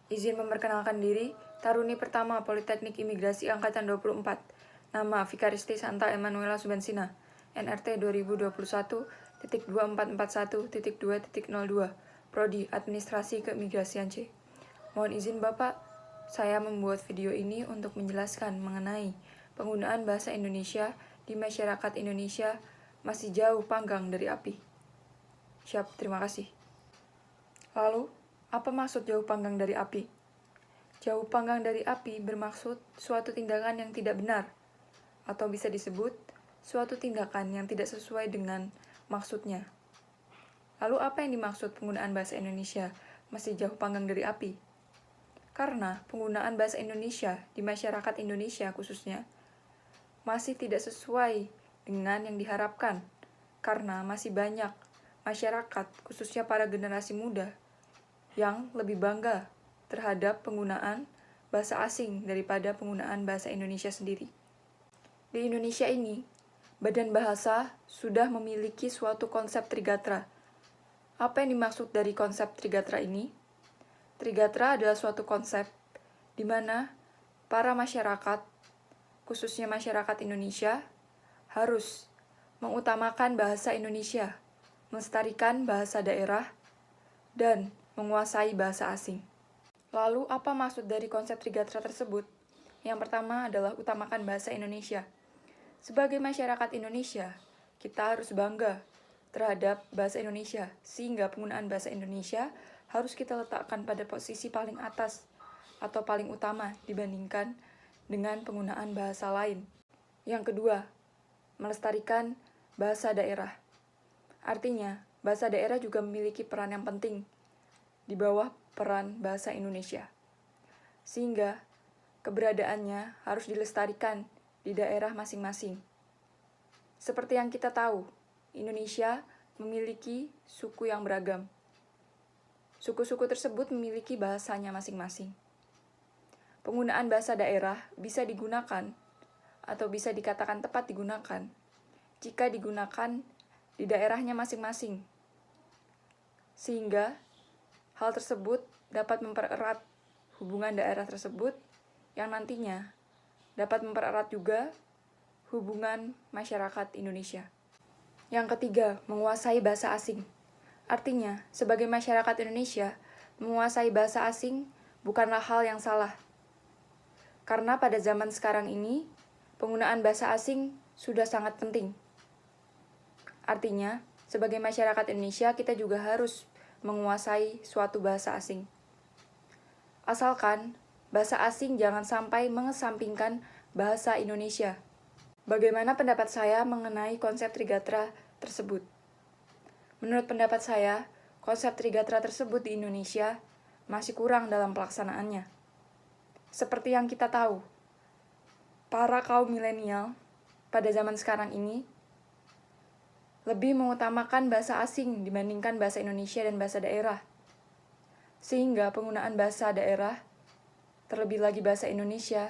Izin memperkenalkan diri, Taruni Pertama Politeknik Imigrasi Angkatan 24. Nama Vikaristi Santa Emanuela Subansina. NRT 2021.2441.2.02. Prodi Administrasi Keimigrasian C. Mohon izin Bapak, saya membuat video ini untuk menjelaskan mengenai penggunaan bahasa Indonesia di masyarakat Indonesia masih jauh panggang dari api. Siap, terima kasih. Lalu, apa maksud jauh panggang dari api? Jauh panggang dari api bermaksud suatu tindakan yang tidak benar, atau bisa disebut suatu tindakan yang tidak sesuai dengan maksudnya. Lalu apa yang dimaksud penggunaan bahasa Indonesia masih jauh panggang dari api? Karena penggunaan bahasa Indonesia di masyarakat Indonesia khususnya masih tidak sesuai dengan yang diharapkan, karena masih banyak masyarakat khususnya para generasi muda yang lebih bangga terhadap penggunaan bahasa asing daripada penggunaan bahasa Indonesia sendiri. Di Indonesia ini, Badan Bahasa sudah memiliki suatu konsep Trigatra. Apa yang dimaksud dari konsep Trigatra ini? Trigatra adalah suatu konsep di mana para masyarakat, khususnya masyarakat Indonesia, harus mengutamakan bahasa Indonesia, melestarikan bahasa daerah, dan menguasai bahasa asing. Lalu, apa maksud dari konsep Trigatra tersebut? Yang pertama adalah utamakan bahasa Indonesia. Sebagai masyarakat Indonesia, kita harus bangga terhadap bahasa Indonesia, sehingga penggunaan bahasa Indonesia harus kita letakkan pada posisi paling atas atau paling utama dibandingkan dengan penggunaan bahasa lain. Yang kedua, melestarikan bahasa daerah. Artinya, bahasa daerah juga memiliki peran yang penting di bawah peran bahasa Indonesia, sehingga keberadaannya harus dilestarikan di daerah masing-masing. Seperti yang kita tahu, Indonesia memiliki suku yang beragam. Suku-suku tersebut memiliki bahasanya masing-masing. Penggunaan bahasa daerah bisa digunakan atau bisa dikatakan tepat digunakan jika digunakan di daerahnya masing-masing, sehingga hal tersebut dapat mempererat hubungan daerah tersebut yang nantinya dapat mempererat juga hubungan masyarakat Indonesia. Yang ketiga, menguasai bahasa asing. Artinya, sebagai masyarakat Indonesia, menguasai bahasa asing bukanlah hal yang salah. Karena pada zaman sekarang ini, penggunaan bahasa asing sudah sangat penting. Artinya, sebagai masyarakat Indonesia, kita juga harus menguasai suatu bahasa asing. Asalkan bahasa asing jangan sampai mengesampingkan bahasa Indonesia. Bagaimana pendapat saya mengenai konsep Trigatra tersebut? Menurut pendapat saya, konsep Trigatra tersebut di Indonesia masih kurang dalam pelaksanaannya. Seperti yang kita tahu, para kaum milenial pada zaman sekarang ini lebih mengutamakan bahasa asing dibandingkan bahasa Indonesia dan bahasa daerah. Sehingga penggunaan bahasa daerah, terlebih lagi bahasa Indonesia,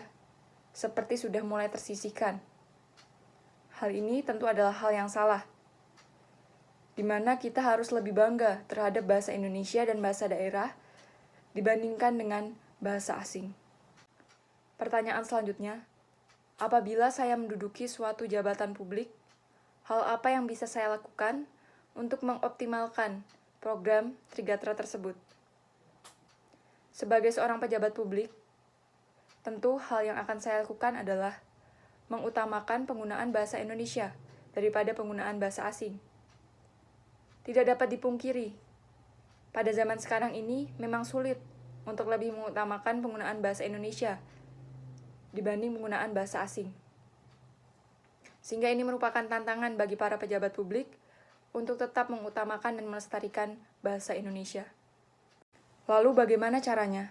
seperti sudah mulai tersisihkan. Hal ini tentu adalah hal yang salah, di mana kita harus lebih bangga terhadap bahasa Indonesia dan bahasa daerah dibandingkan dengan bahasa asing. Pertanyaan selanjutnya, apabila saya menduduki suatu jabatan publik, hal apa yang bisa saya lakukan untuk mengoptimalkan program Trigatra tersebut? Sebagai seorang pejabat publik, tentu hal yang akan saya lakukan adalah mengutamakan penggunaan bahasa Indonesia daripada penggunaan bahasa asing. Tidak dapat dipungkiri, pada zaman sekarang ini memang sulit untuk lebih mengutamakan penggunaan bahasa Indonesia dibanding penggunaan bahasa asing. Sehingga ini merupakan tantangan bagi para pejabat publik untuk tetap mengutamakan dan melestarikan bahasa Indonesia. Lalu bagaimana caranya?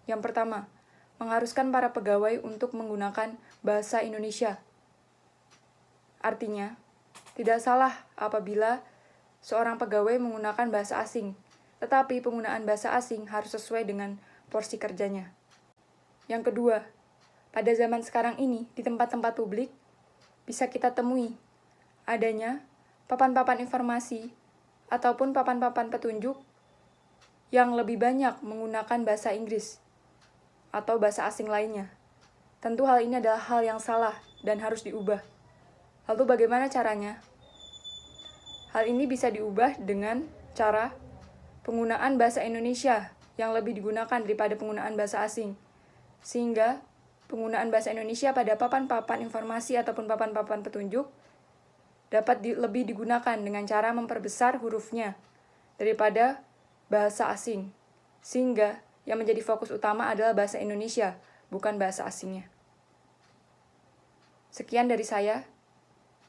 Yang pertama, mengharuskan para pegawai untuk menggunakan bahasa Indonesia. Artinya, tidak salah apabila seorang pegawai menggunakan bahasa asing, tetapi penggunaan bahasa asing harus sesuai dengan porsi kerjanya. Yang kedua, pada zaman sekarang ini, di tempat-tempat publik, bisa kita temui adanya papan-papan informasi ataupun papan-papan petunjuk yang lebih banyak menggunakan bahasa Inggris atau bahasa asing lainnya. Tentu hal ini adalah hal yang salah dan harus diubah. Lalu bagaimana caranya? Hal ini bisa diubah dengan cara penggunaan bahasa Indonesia yang lebih digunakan daripada penggunaan bahasa asing. Sehingga penggunaan bahasa Indonesia pada papan-papan informasi ataupun papan-papan petunjuk dapat lebih digunakan dengan cara memperbesar hurufnya daripada bahasa asing. Sehingga yang menjadi fokus utama adalah bahasa Indonesia, bukan bahasa asingnya. Sekian dari saya.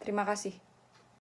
Terima kasih.